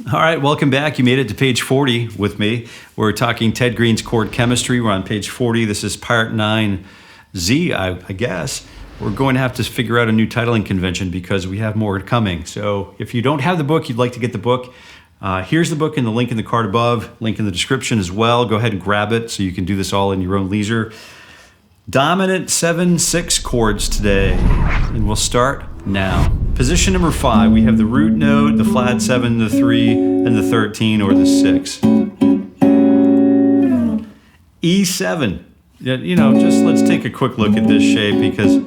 All right, welcome back. You made it to page 40 with me. We're talking Ted Greene's chord chemistry. We're on page 40. This is part 9Z, I guess. We're going to have to figure out a new titling convention because we have more coming. So if you don't have the book, you'd like to get the book, here's the book and the link in the card above, link in the description as well. Go ahead and grab it so you can do this all in your own leisure. Dominant 7/6 chords today, and we'll start now. Position number 5, we have the root note, the flat 7, the 3, and the 13 or the 6. E7. You know, just let's take a quick look at this shape because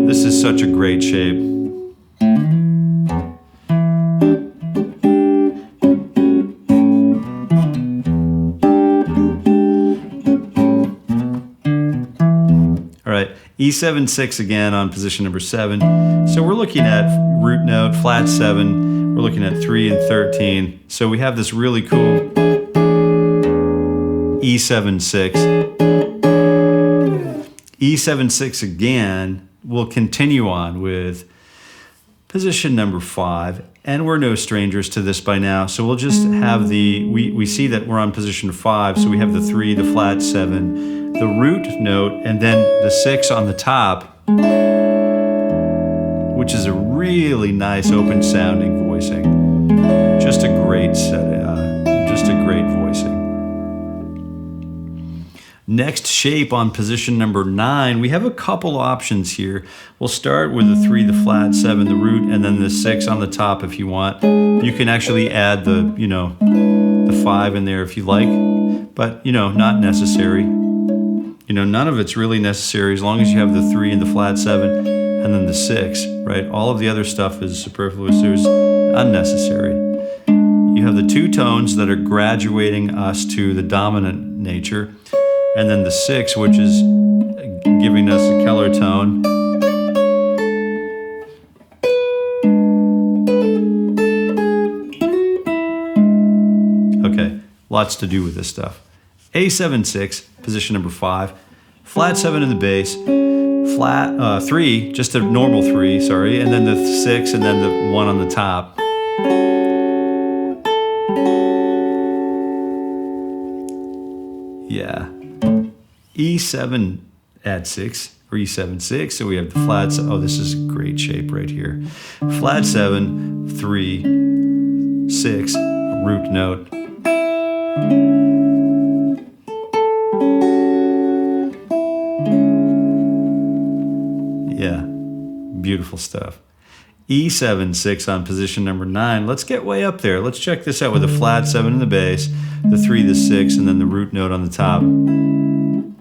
this is such a great shape. All right, E7/6 again on position number 7. So we're looking at root note, flat 7. We're looking at 3 and 13. So we have this really cool E7/6. E7/6 again. We'll continue on with position number 5. And we're no strangers to this by now. So we'll just have we see that we're on position 5. So we have the 3, the flat 7, the root note, and then the 6 on the top, which is a really nice open sounding voicing. Just a great voicing. Next shape on position number 9, we have a couple options here. We'll start with the 3, the flat 7, the root, and then the 6 on the top if you want. You can actually add the 5 in there if you like, but not necessary. None of it's really necessary as long as you have the 3 and the flat 7 and then the 6, right? All of the other stuff is superfluous, it's unnecessary. You have the 2 tones that are graduating us to the dominant nature, and then the 6, which is giving us a Keller tone. Okay, lots to do with this stuff. A7/6, position number 5, flat 7 in the bass, flat 3, just a normal 3, sorry, and then the 6, and then the 1 on the top. Yeah. E7 add 6, or E7/6, so we have the flats. Oh, this is a great shape right here. Flat 7, 3, 6, root note. Yeah, beautiful stuff. E7/6 on position number 9. Let's get way up there. Let's check this out with the flat 7 in the bass, the 3, the 6, and then the root note on the top.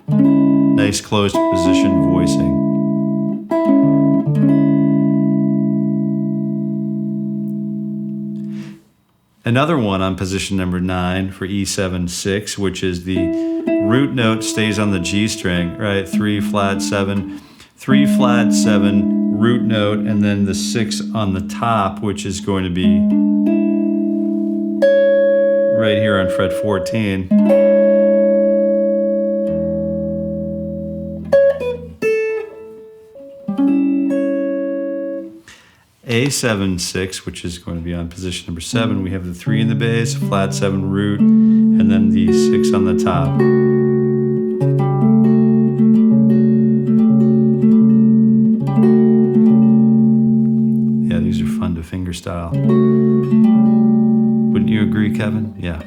Nice closed position voicing. Another one on position number 9 for E7/6, which is the root note stays on the G string, right? 3, flat 7, 3, flat 7, root note, and then the 6 on the top, which is going to be right here on fret 14. A7/6, which is going to be on position number 7. We have the 3 in the bass, flat 7 root, and then the 6 on the top. Yeah, these are fun to fingerstyle. Wouldn't you agree, Kevin? Yeah.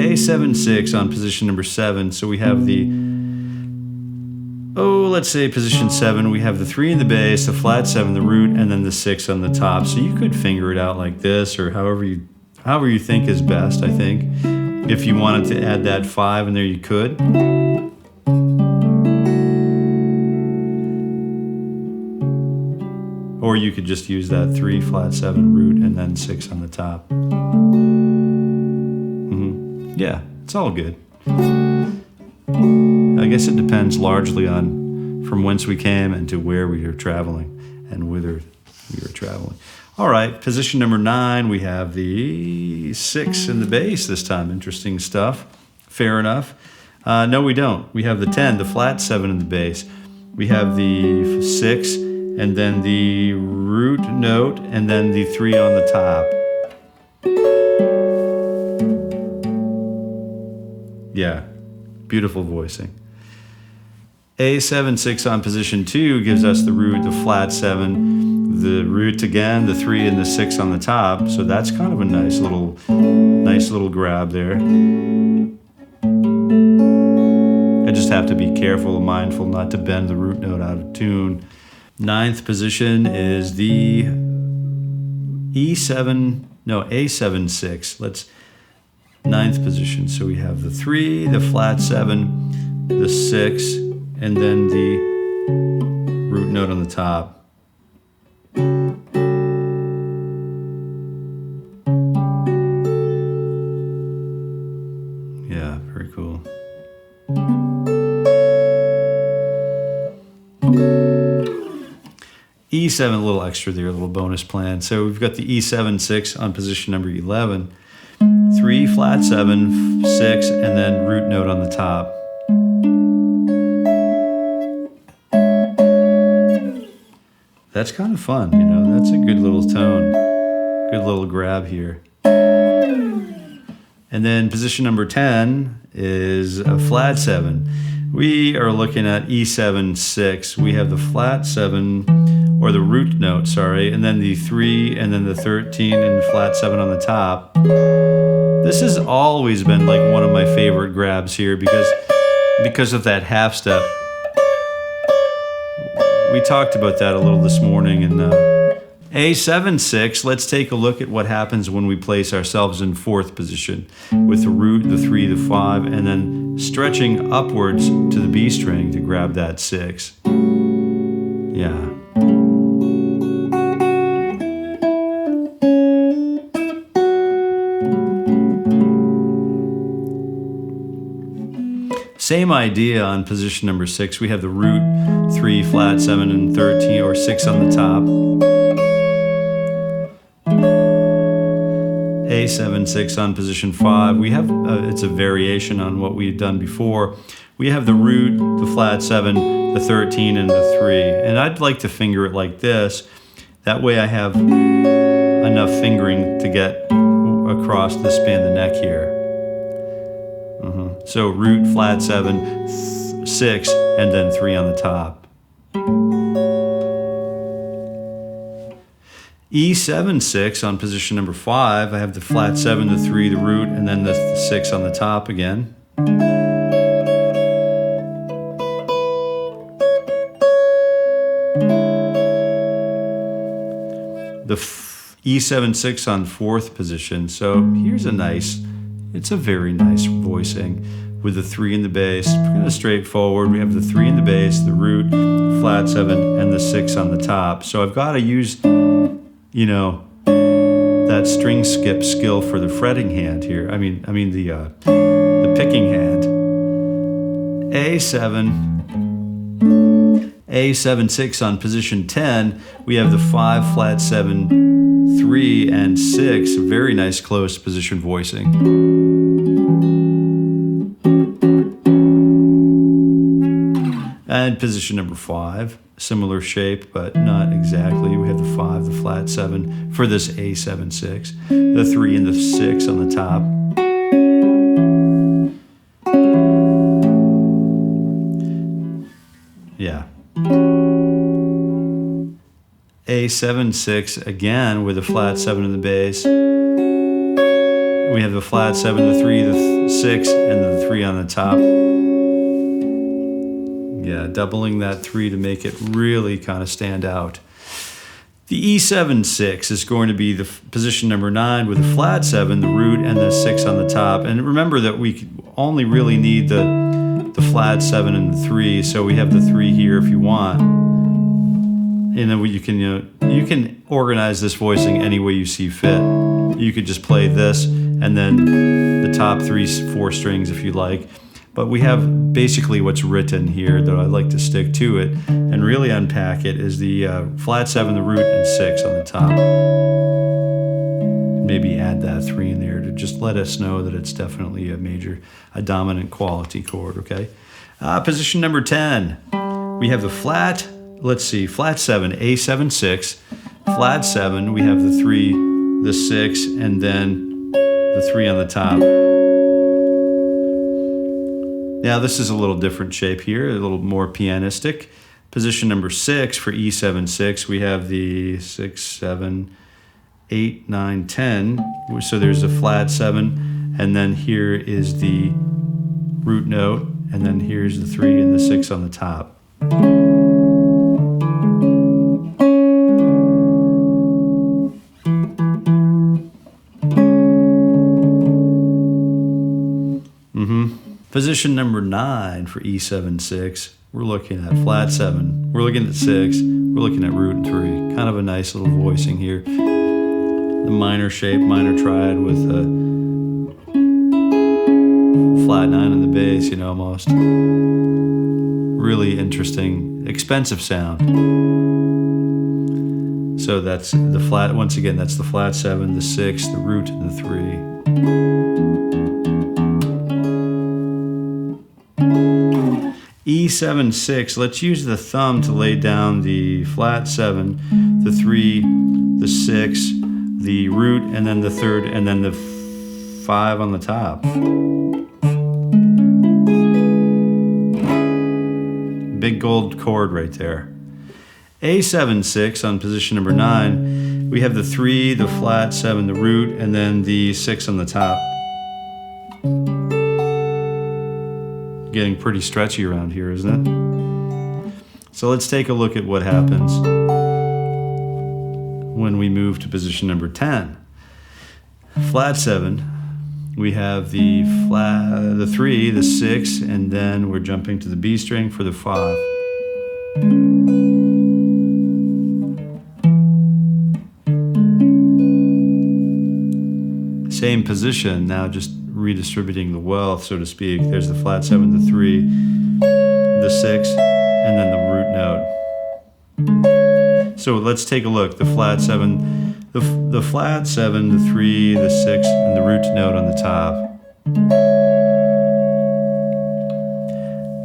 A7/6 on position number 7. So we have let's say position 7, we have the 3 in the bass, the flat 7, the root, and then the 6 on the top. So you could finger it out like this, or however you think is best, I think. If you wanted to add that 5 in there, you could. Or you could just use that 3, flat 7, root, and then 6 on the top. Yeah, it's all good. I guess it depends largely on from whence we came and to where we are traveling and whither we are traveling. All right, position number 9, we have the 6 in the bass this time. Interesting stuff. Fair enough. No, we don't. We have the 10, the flat 7 in the bass. We have the 6 and then the root note, and then the 3 on the top. Yeah, beautiful voicing. 𝗚𝗏𝗃 on position 2 gives us the root, the flat 7, the root again, the 3 and the 6 on the top. So that's kind of a nice little grab there. I just have to be careful and mindful not to bend the root note out of tune. 9th position is the 𝗚𝗏𝗃. 9th position. So we have the 3, the flat 7, the 6, and then the root note on the top. Yeah, very cool. 𝗚7, a little extra there, a little bonus plan. So we've got the 𝗚𝗏𝗃 on position number 11. 3, flat 7, 6, and then root note on the top. That's kind of fun, you know, that's a good little tone. Good little grab here. And then position number 10 is a flat 7. We are looking at 𝗚𝗏𝗃. We have the flat 7, or the root note, sorry, and then the 3, and then the 13, and the flat 7 on the top. This has always been like one of my favorite grabs here because of that half step. We talked about that a little this morning in 𝗚𝗏𝗃. Let's take a look at what happens when we place ourselves in 4th position with the root, the 3, the 5, and then stretching upwards to the B string to grab that 6. Yeah. Same idea on position number 6. We have the root, 3, flat 7, and 13, or 6 on the top. 𝗚𝗏𝗃 on position 5. We have, it's a variation on what we've done before. We have the root, the flat 7, the 13, and the 3. And I'd like to finger it like this. That way I have enough fingering to get across the span of the neck here. So root, flat 7, 6, and then 3 on the top. 𝗚𝗏𝗃 on position number 5. I have the flat 7, the 3, the root, and then the 6 on the top again. The 𝗚𝗏𝗃 on 4th position. So here's it's a very nice voicing with the 3 in the bass. Kind of straightforward. We have the 3 in the bass, the root, flat 7, and the 6 on the top. So I've got to use, you know, that string skip skill for the fretting hand here. I mean the picking hand. 𝗚𝗏𝗃 on position 10. We have the 5, flat 7, 3, and 6. Very nice close position voicing. And position number 5, similar shape, but not exactly. We have the 5, the flat 7 for this 𝗚𝗏𝗃, the 3 and the 6 on the top. Yeah. 𝗚𝗏𝗃 again with a flat 7 in the bass. We have the flat 7, the 3, the 6, and the 3 on the top. Yeah, doubling that 3 to make it really kind of stand out. The 𝗚𝗏𝗃 is going to be the position number 9 with the flat 7, the root, and the 6 on the top. And remember that we only really need the flat 7 and the 3, so we have the 3 here if you want. And then you can organize this voicing any way you see fit. You could just play this and then the top 3, 4 strings if you like. But we have basically what's written here, though I like to stick to it and really unpack it, is the flat 7, the root, and 6 on the top. Maybe add that 3 in there to just let us know that it's definitely a dominant quality chord, okay? Position number 10. We have the flat let's see, flat 7, A7-6, flat 7, we have the 3, the 6, and then the 3 on the top. Now this is a little different shape here, a little more pianistic. Position number 6 for E7-6, we have the 6, 7, 8, 9, 10. So there's a flat 7, and then here is the root note, and then here's the 3 and the 6 on the top. Position number 9 for E7-6, we're looking at flat 7, we're looking at 6, we're looking at root and 3. Kind of a nice little voicing here. The minor shape, minor triad with a flat 9 on the bass, you know, almost. Really interesting, expensive sound. So that's the flat, once again, that's the flat 7, the 6, the root, and the 3. E7-6, let's use the thumb to lay down the flat 7, the 3, the 6, the root, and then the 3rd, and then the 5 on the top. Big gold chord right there. A7-6 on position number 9, we have the 3, the flat 7, the root, and then the 6 on the top. Getting pretty stretchy around here, isn't it? So let's take a look at what happens when we move to position number 10. Flat 7, we have the 3, the 6, and then we're jumping to the B string for the 5. Same position, now just redistributing the wealth, so to speak. There's the flat 7, the 3, the 6, and then the root note. So let's take a look. The flat 7, the flat 7, the 3, the 6, and the root note on the top.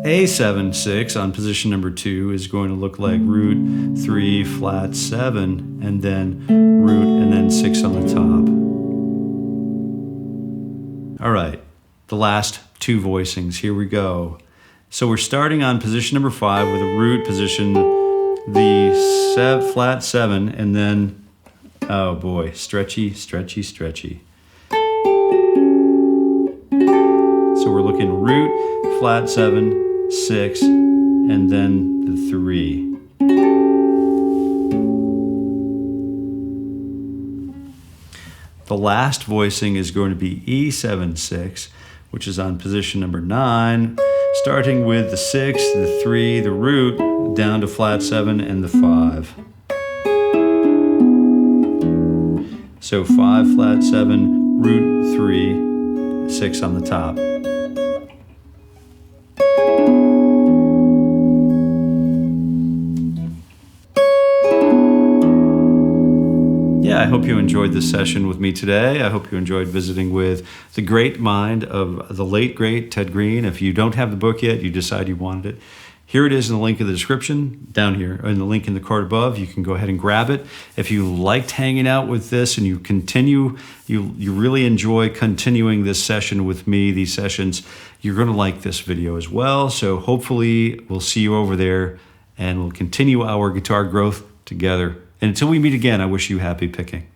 A7-6 on position number 2 is going to look like root, 3, flat 7, and then root, and then 6 on the top. All right, the last 2 voicings, here we go. So we're starting on position number 5 with a root position, the flat 7, and then, oh boy, stretchy, stretchy, stretchy. So we're looking root, flat 7, 6, and then the 3. The last voicing is going to be E7-6, which is on position number 9, starting with the 6, the 3, the root, down to flat 7 and the 5. So 5, flat 7, root 3, 6 on the top. I hope you enjoyed this session with me today. I hope you enjoyed visiting with the great mind of the late, great Ted Greene. If you don't have the book yet, you decide you wanted it, here it is in the link in the description, down here, and the link in the card above. You can go ahead and grab it. If you liked hanging out with this and you really enjoy continuing this session with me, these sessions, you're going to like this video as well. So hopefully we'll see you over there and we'll continue our guitar growth together. And until we meet again, I wish you happy picking.